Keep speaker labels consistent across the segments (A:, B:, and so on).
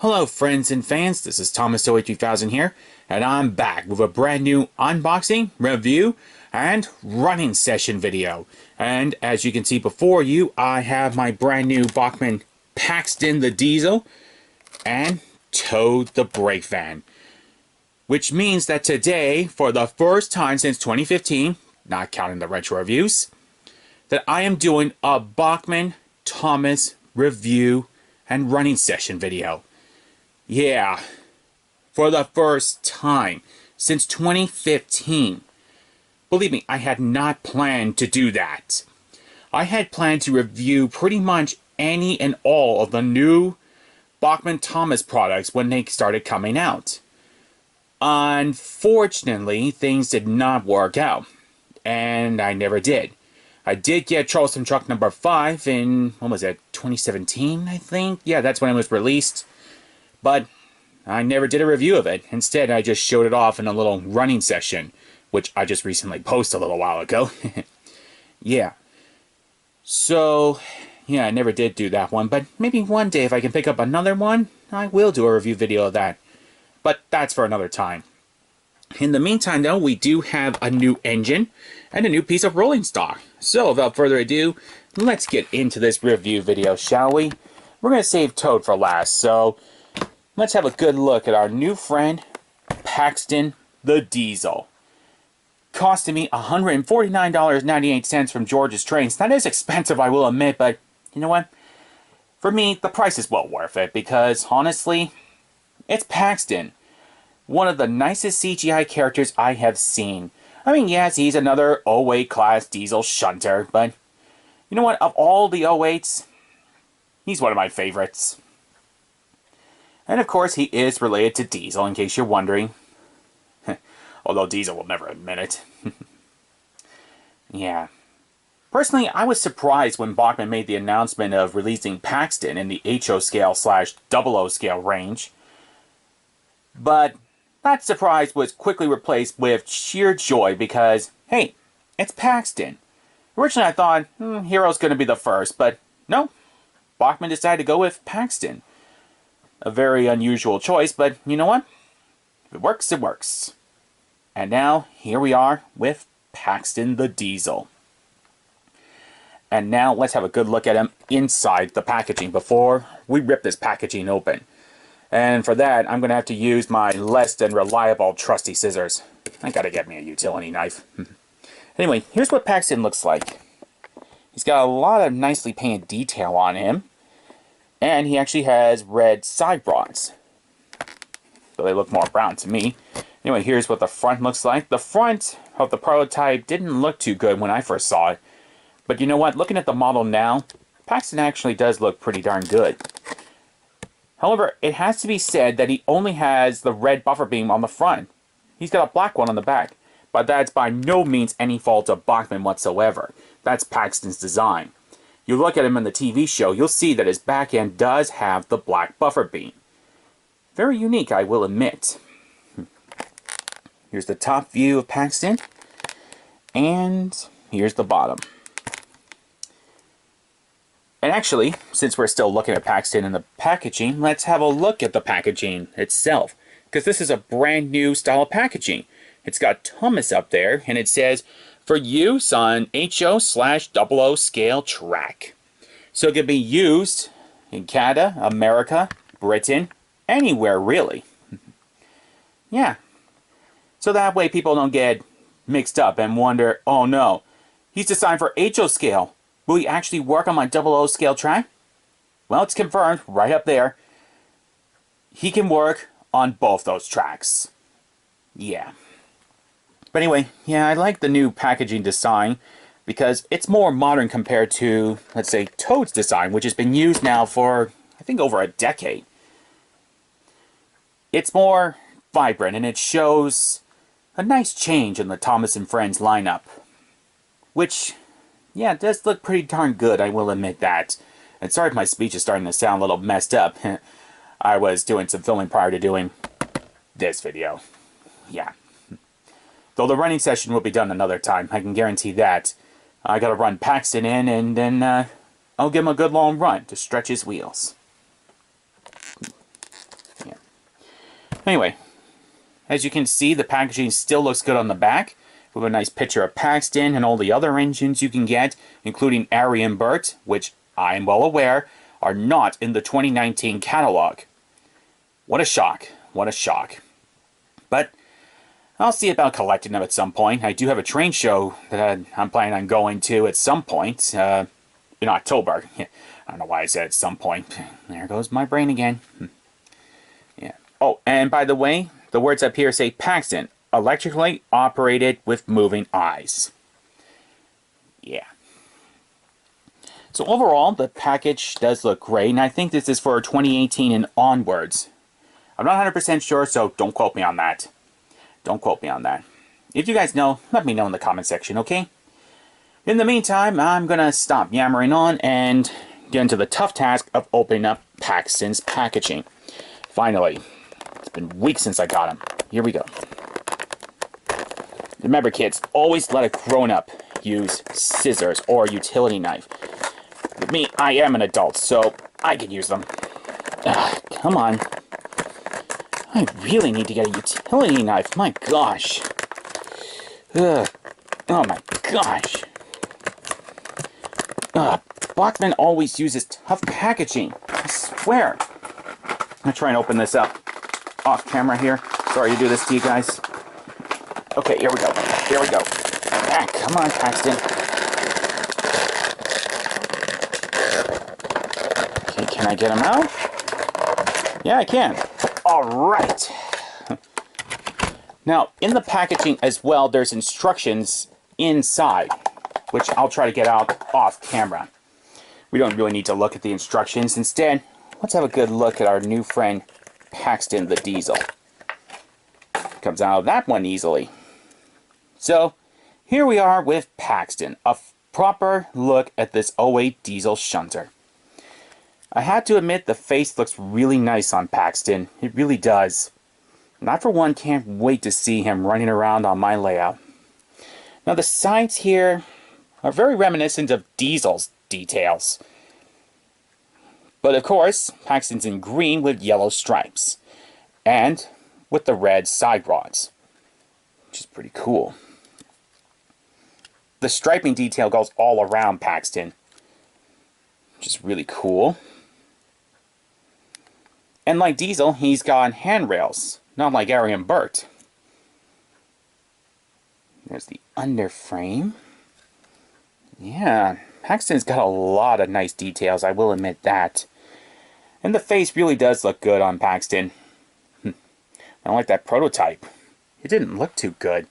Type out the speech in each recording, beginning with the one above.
A: Hello friends and fans, this is ThomasZoey3000 here, and I'm back with a brand new unboxing, review, and running session video. And as you can see before you, I have my brand new Bachmann Paxton the Diesel and Toad the brake van. Which means that today, for the first time since 2015, not counting the retro reviews, that I am doing a Bachmann Thomas review and running session video. Yeah, for the first time since 2015. Believe me, I had not planned to do that. I had planned to review pretty much any and all of the new Bachmann Thomas products when they started coming out. Unfortunately, things did not work out, and I never did. I did get Charleston Truck number 5 in, when was it, 2017, I think? Yeah, that's when it was released. But I never did a review of it. Instead, I just showed it off in a little running session, which I just recently posted a little while ago. Yeah. So, yeah, I never did do that one. But maybe one day if I can pick up another one, I will do a review video of that. But that's for another time. In the meantime, though, we do have a new engine and a new piece of rolling stock. So, without further ado, let's get into this review video, shall we? We're going to save Toad for last, so let's have a good look at our new friend, Paxton the Diesel. Costing me $149.98 from George's Trains. That is expensive, I will admit, but you know what? For me, the price is well worth it because, honestly, it's Paxton. One of the nicest CGI characters I have seen. I mean, yes, he's another 08 class diesel shunter, but you know what? Of all the 08s, he's one of my favorites. And of course, he is related to Diesel, in case you're wondering. Although Diesel will never admit it. Yeah. Personally, I was surprised when Bachmann made the announcement of releasing Paxton in the HO scale / 00 scale range. But that surprise was quickly replaced with sheer joy because, hey, it's Paxton. Originally I thought, Hero's going to be the first, but no. Bachmann decided to go with Paxton. A very unusual choice, but you know what? If it works, it works. And now, here we are with Paxton the Diesel. And now, let's have a good look at him inside the packaging before we rip this packaging open. And for that, I'm going to have to use my less than reliable trusty scissors. I gotta get me a utility knife. Anyway, here's what Paxton looks like. He's got a lot of nicely painted detail on him. And he actually has red side rods. So they look more brown to me. Anyway, here's what the front looks like. The front of the prototype didn't look too good when I first saw it. But you know what? Looking at the model now, Paxton actually does look pretty darn good. However, it has to be said that he only has the red buffer beam on the front. He's got a black one on the back. But that's by no means any fault of Bachmann whatsoever. That's Paxton's design. You look at him in the TV show, you'll see that his back end does have the black buffer beam. Very unique, I will admit. Here's the top view of Paxton. And here's the bottom. And actually, since we're still looking at Paxton in the packaging, let's have a look at the packaging itself. Because this is a brand new style of packaging. It's got Thomas up there, and it says, for use on HO / 00 scale track. So it can be used in Canada, America, Britain, anywhere really. Yeah. So that way people don't get mixed up and wonder, oh no, he's designed for HO scale. Will he actually work on my 00 scale track? Well, it's confirmed right up there. He can work on both those tracks. Yeah. But anyway, yeah, I like the new packaging design because it's more modern compared to, let's say, Toad's design, which has been used now for, I think, over a decade. It's more vibrant and it shows a nice change in the Thomas & Friends lineup. Which, yeah, does look pretty darn good, I will admit that. And sorry if my speech is starting to sound a little messed up. I was doing some filming prior to doing this video. Yeah. Though the running session will be done another time, I can guarantee that. I gotta run Paxton in, and then I'll give him a good long run to stretch his wheels. Anyway, as you can see, the packaging still looks good on the back, with a nice picture of Paxton and all the other engines you can get, including Ari and Bert, which I am well aware are not in the 2019 catalog. What a shock. What a shock. But I'll see about collecting them at some point. I do have a train show that I'm planning on going to at some point in October. I don't know why I said at some point. There goes my brain again. Yeah. Oh, and by the way, the words up here say Paxton, electrically operated with moving eyes. Yeah. So overall, the package does look great, and I think this is for 2018 and onwards. I'm not 100% sure, so don't quote me on that. Don't quote me on that. If you guys know, let me know in the comment section, okay? In the meantime, I'm gonna stop yammering on and get into the tough task of opening up Paxton's packaging. Finally. It's been weeks since I got him. Here we go. Remember, kids, always let a grown-up use scissors or a utility knife. With me, I am an adult, so I can use them. Come on. I really need to get a utility knife. My gosh. Oh my gosh. Bachmann always uses tough packaging. I swear. I'm gonna try and open this up off camera here. Sorry to do this to you guys. Okay, here we go. Here we go. Come on, Paxton. Okay, can I get him out? Yeah, I can. All right. Now, in the packaging as well, there's instructions inside, which I'll try to get out off camera. We don't really need to look at the instructions. Instead, let's have a good look at our new friend, Paxton the Diesel. Comes out of that one easily. So, here we are with Paxton, a proper look at this '08 diesel shunter. I had to admit the face looks really nice on Paxton. It really does. And I for one can't wait to see him running around on my layout. Now the sides here are very reminiscent of Diesel's details. But of course, Paxton's in green with yellow stripes. And with the red side rods. Which is pretty cool. The striping detail goes all around Paxton. Which is really cool. And like Diesel, he's got handrails. Not like Ari and Bert. There's the underframe. Yeah, Paxton's got a lot of nice details, I will admit that. And the face really does look good on Paxton. I don't like that prototype. It didn't look too good.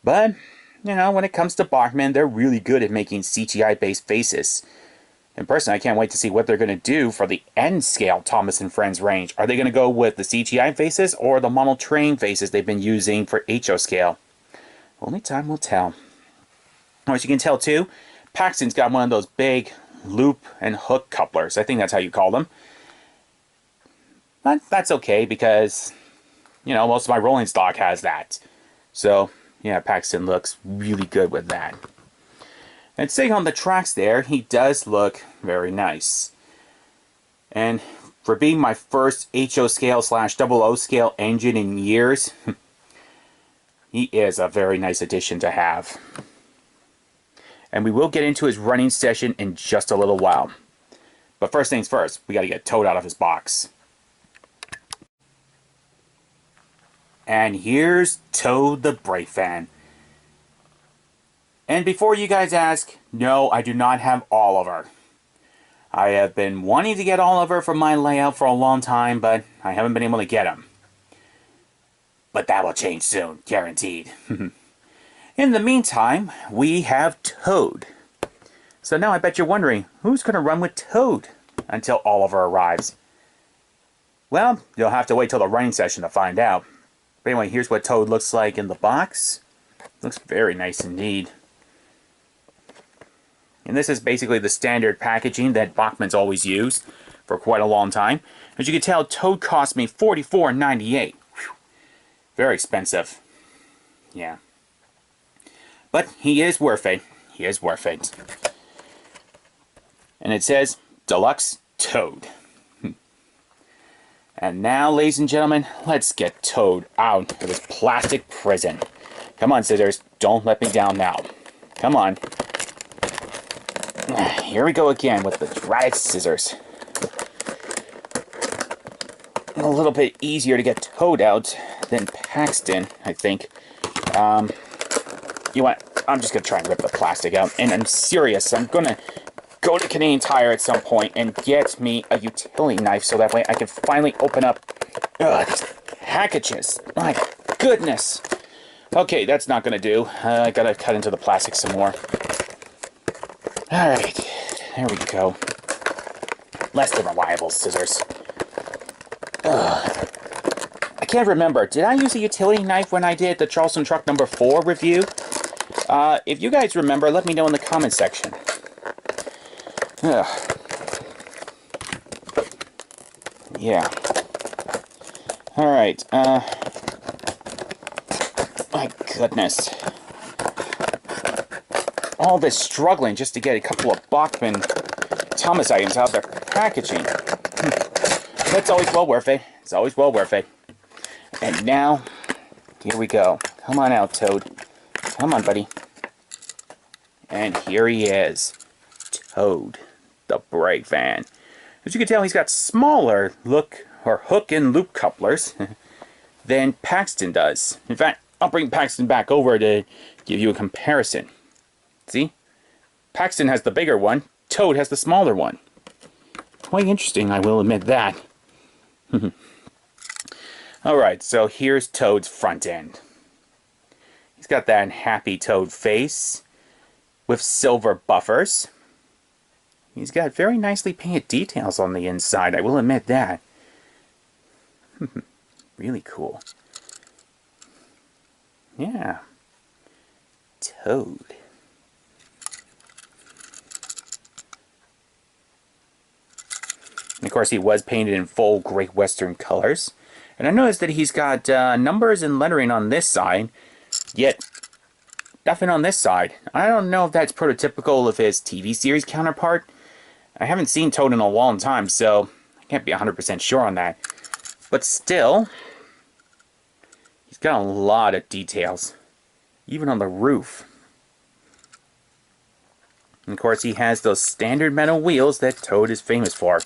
A: But, you know, when it comes to Bachmann, they're really good at making CGI-based faces. And personally, I can't wait to see what they're going to do for the N-scale Thomas & Friends range. Are they going to go with the CGI faces or the model train faces they've been using for HO scale? Only time will tell. As you can tell too, Paxton's got one of those big loop and hook couplers. I think that's how you call them. But that's okay because, you know, most of my rolling stock has that. So, yeah, Paxton looks really good with that. And sitting on the tracks there, he does look very nice. And for being my first HO scale / 00 scale engine in years, he is a very nice addition to have. And we will get into his running session in just a little while. But first things first, we got to get Toad out of his box. And here's Toad the Brake Fan. And before you guys ask, no, I do not have Oliver. I have been wanting to get Oliver for my layout for a long time, but I haven't been able to get him. But that will change soon, guaranteed. In the meantime, we have Toad. So now I bet you're wondering, who's going to run with Toad until Oliver arrives? Well, you'll have to wait till the running session to find out. But anyway, here's what Toad looks like in the box. Looks very nice indeed. And this is basically the standard packaging that Bachmann's always used for quite a long time. As you can tell, Toad cost me $44.98. Very expensive. Yeah. But he is worth it. He is worth it. And it says, Deluxe Toad. And now, ladies and gentlemen, let's get Toad out of his plastic prison. Come on, scissors. Don't let me down now. Come on. Here we go again with the dramatic scissors. A little bit easier to get Toad out than Paxton, I think. You know what? I'm just going to try and rip the plastic out. And I'm serious. I'm going to go to Canadian Tire at some point and get me a utility knife so that way I can finally open up these packages. My goodness. Okay, that's not going to do. I got to cut into the plastic some more. Alright, there we go. Less than reliable scissors. I can't remember. Did I use a utility knife when I did the Charleston Truck number 4 review? If you guys remember, let me know in the comment section. Yeah. Alright, my goodness. All this struggling just to get a couple of Bachmann Thomas items out of their packaging. That's always well worth it. It's always well worth it. And now, here we go. Come on out, Toad. Come on, buddy. And here he is. Toad, the brake van. As you can tell, he's got smaller hook and loop couplers than Paxton does. In fact, I'll bring Paxton back over to give you a comparison. See? Paxton has the bigger one. Toad has the smaller one. Quite interesting, I will admit that. Alright, so here's Toad's front end. He's got that happy Toad face with silver buffers. He's got very nicely painted details on the inside, I will admit that. Really cool. Yeah. Toad. And of course, he was painted in full Great Western colors. And I noticed that he's got numbers and lettering on this side, yet nothing on this side. I don't know if that's prototypical of his TV series counterpart. I haven't seen Toad in a long time, so I can't be 100% sure on that. But still, he's got a lot of details, even on the roof. And of course, he has those standard metal wheels that Toad is famous for.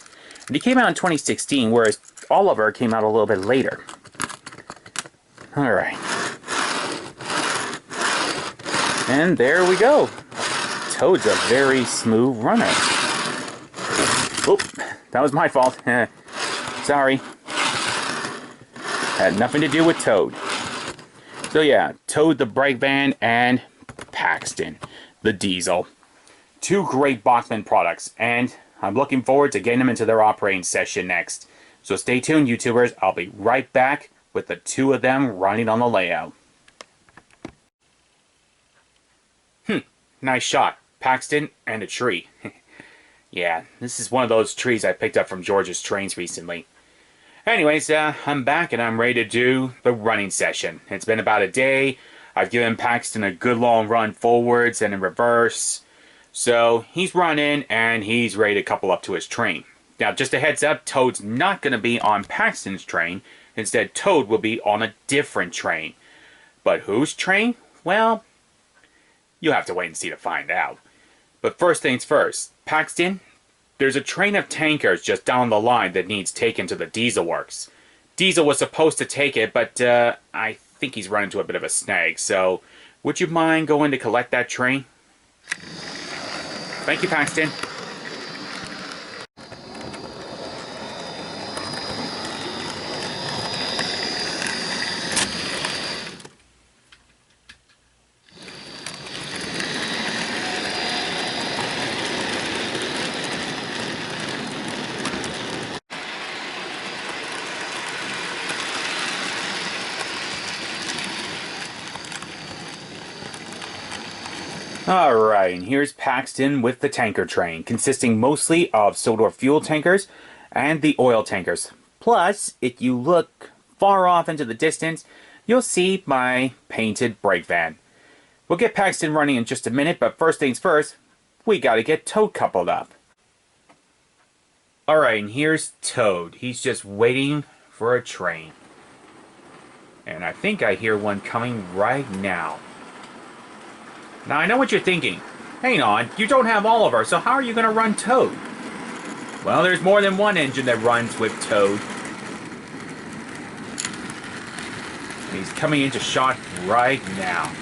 A: And he came out in 2016, whereas Oliver came out a little bit later. Alright. And there we go. Toad's a very smooth runner. Oop, that was my fault. Sorry. Had nothing to do with Toad. So yeah, Toad the brake van and Paxton the diesel. Two great Bachmann products, and I'm looking forward to getting them into their operating session next. So stay tuned, YouTubers. I'll be right back with the two of them running on the layout. Nice shot. Paxton and a tree. Yeah, this is one of those trees I picked up from George's Trains recently. Anyways, I'm back and I'm ready to do the running session. It's been about a day. I've given Paxton a good long run forwards and in reverse. So he's running and he's ready to couple up to his train. Now, just a heads up, Toad's not going to be on Paxton's train. Instead, Toad will be on a different train. But whose train? Well, you'll have to wait and see to find out. But first things first, Paxton, there's a train of tankers just down the line that needs taken to the Diesel Works. Diesel was supposed to take it, but I think he's run into a bit of a snag. So, would you mind going to collect that train? Thank you, Paxton. Alright, and here's Paxton with the tanker train, consisting mostly of Sodor fuel tankers and the oil tankers. Plus, if you look far off into the distance, you'll see my painted brake van. We'll get Paxton running in just a minute, but first things first, we gotta get Toad coupled up. Alright, and here's Toad. He's just waiting for a train. And I think I hear one coming right now. Now I know what you're thinking. Hang on, you don't have Oliver, so how are you going to run Toad? Well, there's more than one engine that runs with Toad. And he's coming into shot right now.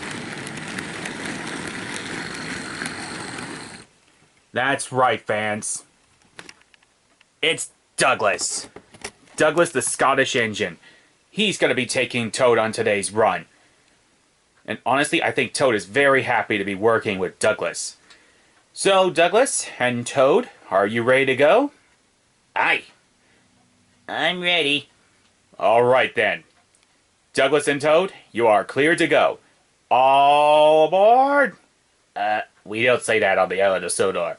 A: That's right, fans. It's Douglas. Douglas the Scottish engine. He's going to be taking Toad on today's run. And honestly, I think Toad is very happy to be working with Douglas. So, Douglas and Toad, are you ready to go?
B: Aye. I'm ready.
A: All right, then. Douglas and Toad, you are clear to go. All aboard! We don't say that on the island of Sodor.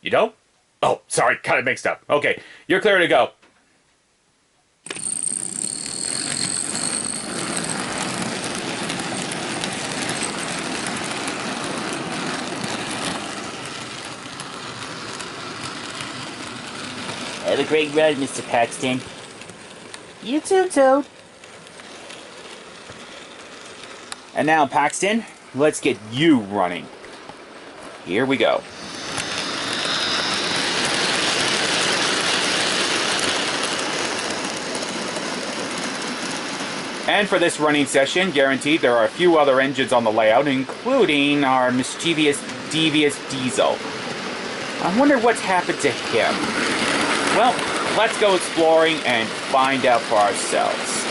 A: You don't? Oh, sorry, got it mixed up. Okay, you're clear to go.
B: Have a great run, Mr. Paxton.
A: You too, Toad. And now, Paxton, let's get you running. Here we go. And for this running session, guaranteed there are a few other engines on the layout, including our mischievous, devious Diesel. I wonder what's happened to him. Well, let's go exploring and find out for ourselves.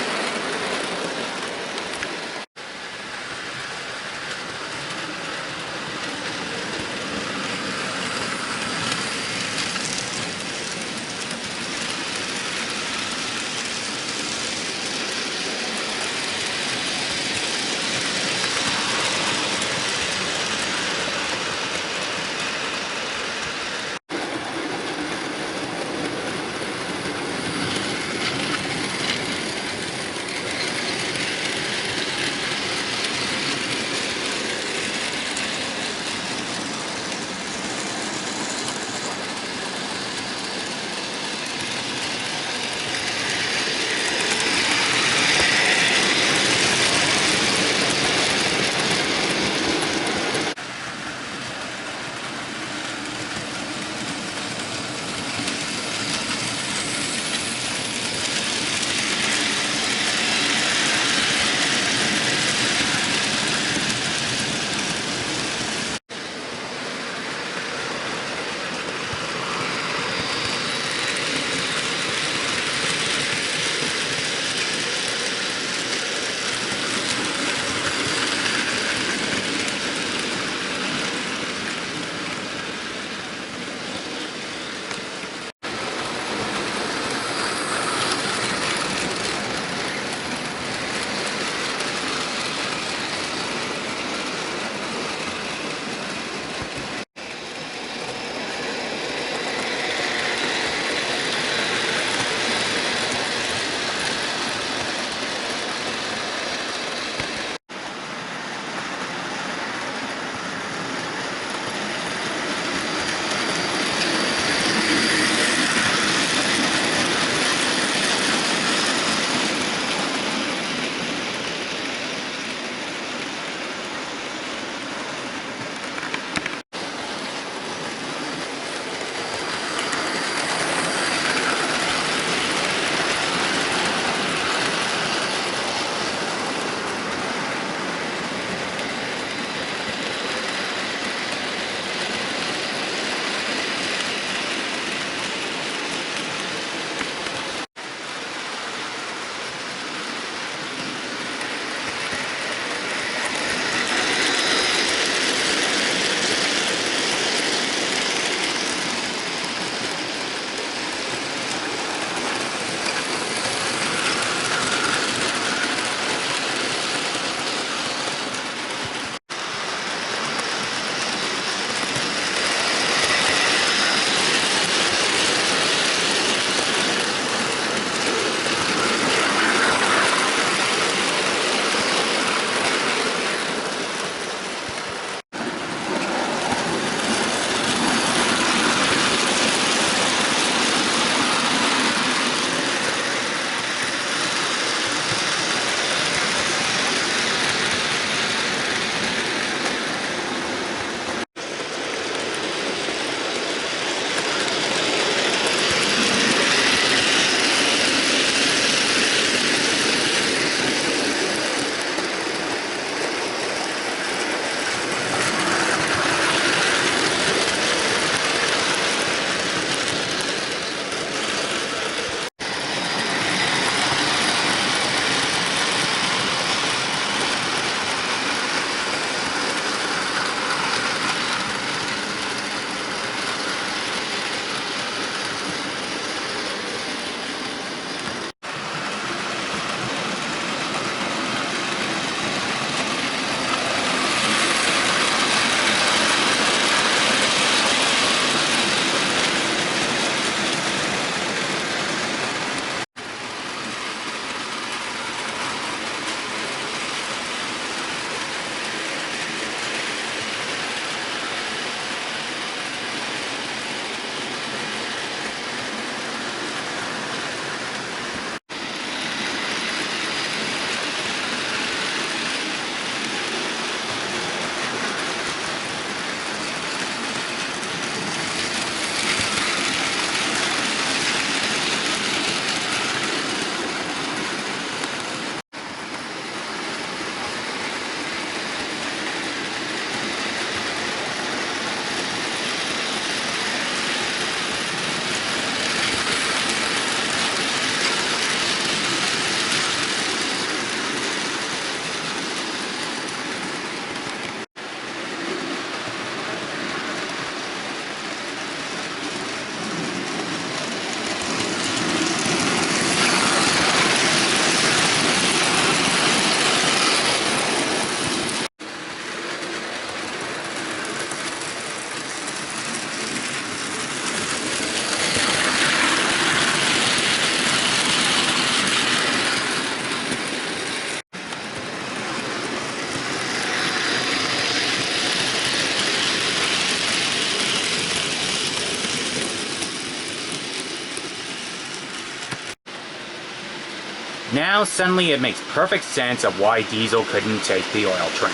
A: Now suddenly it makes perfect sense of why Diesel couldn't take the oil train.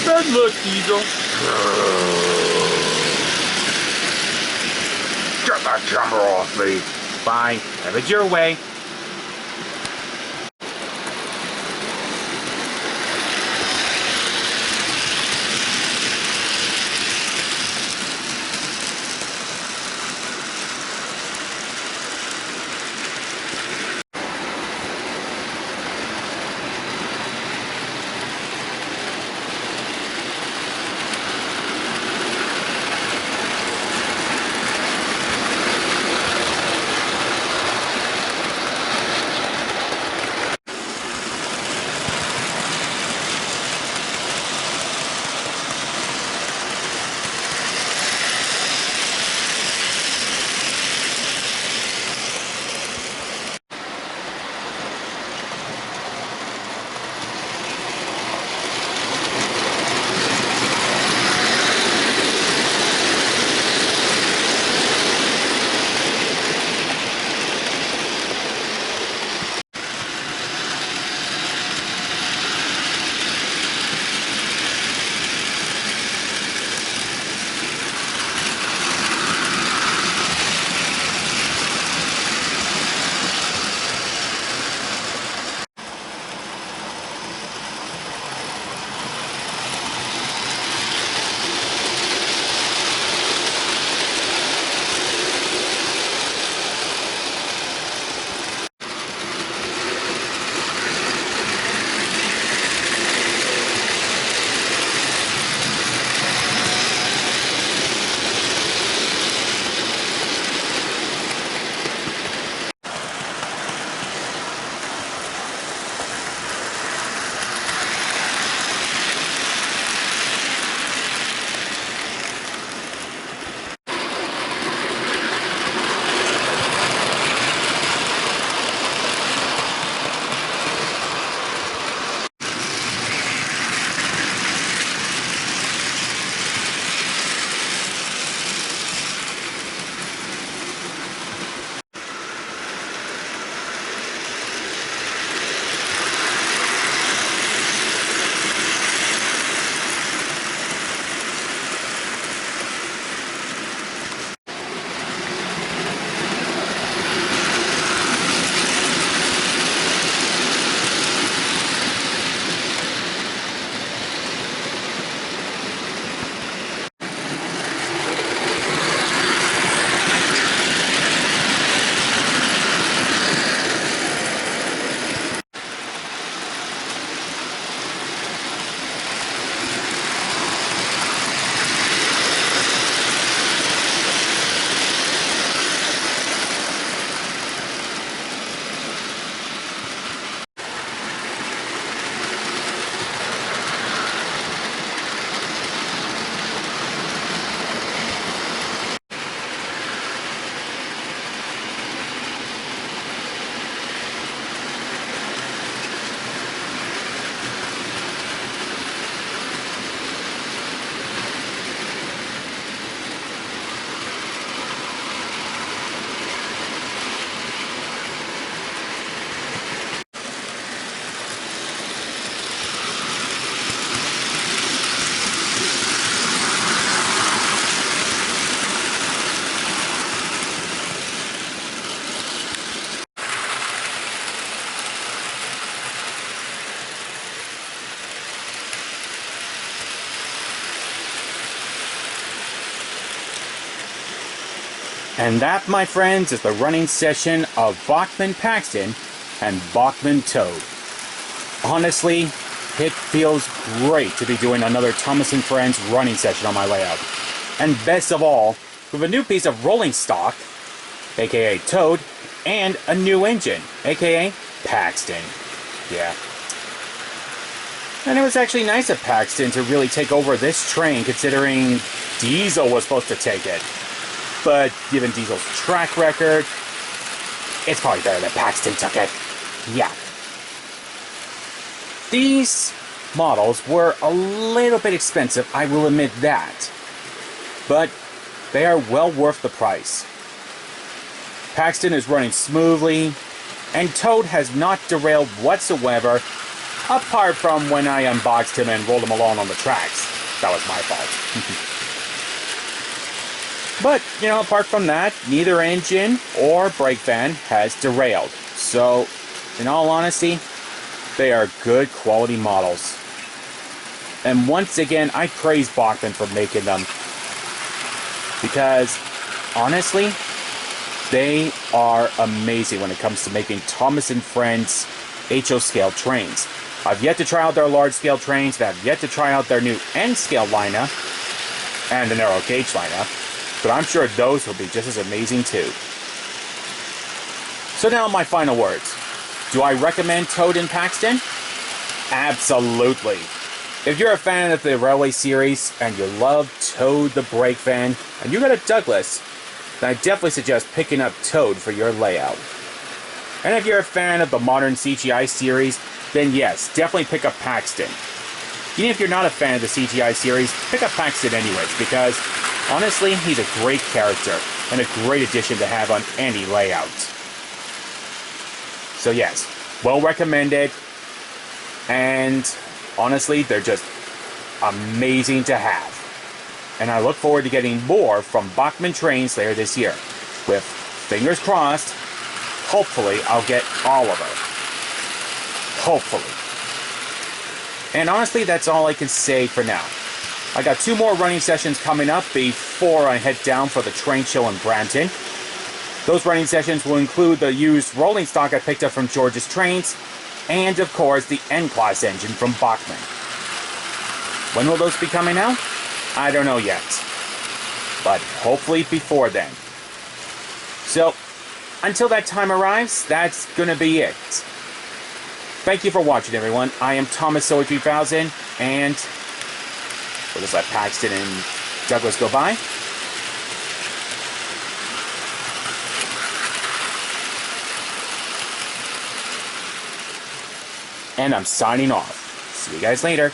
A: Good luck, Diesel. Get that camera off me. Fine, have it your way. And that, my friends, is the running session of Bachmann Paxton and Bachmann Toad. Honestly, it feels great to be doing another Thomas & Friends running session on my way out. And best of all, with a new piece of rolling stock, aka Toad, and a new engine, aka Paxton. Yeah. And it was actually nice of Paxton to really take over this train, considering Diesel was supposed to take it. But given Diesel's track record, it's probably better that Paxton took it. Yeah. These models were a little bit expensive, I will admit that. But they are well worth the price. Paxton is running smoothly, and Toad has not derailed whatsoever, apart from when I unboxed him and rolled him along on the tracks. That was my fault. But, apart from that, neither engine or brake van has derailed. So, in all honesty, they are good quality models. And once again, I praise Bachmann for making them. Because, honestly, they are amazing when it comes to making Thomas & Friends HO scale trains. I've yet to try out their large scale trains, and I've yet to try out their new N scale lineup and the narrow gauge lineup, but I'm sure those will be just as amazing too. So now my final words. Do I recommend Toad and Paxton? Absolutely. If you're a fan of the Railway series and you love Toad the brake van and you got a Douglas, then I definitely suggest picking up Toad for your layout. And if you're a fan of the modern CGI series, then yes, definitely pick up Paxton. Even if you're not a fan of the CGI series, pick up Paxton anyways, because honestly, he's a great character and a great addition to have on any layout. So yes, well recommended, and honestly, they're just amazing to have. And I look forward to getting more from Bachmann trains later this year. With fingers crossed, hopefully I'll get all of them. Hopefully. And honestly, that's all I can say for now. I got 2 more running sessions coming up before I head down for the train show in Brampton. Those running sessions will include the used rolling stock I picked up from George's Trains, and of course the N-Class engine from Bachmann. When will those be coming out? I don't know yet, but hopefully before then. So, until that time arrives, that's gonna be it. Thank you for watching, everyone. I am ThomasZoey3000, and we'll just let Paxton and Douglas go by. And I'm signing off. See you guys later.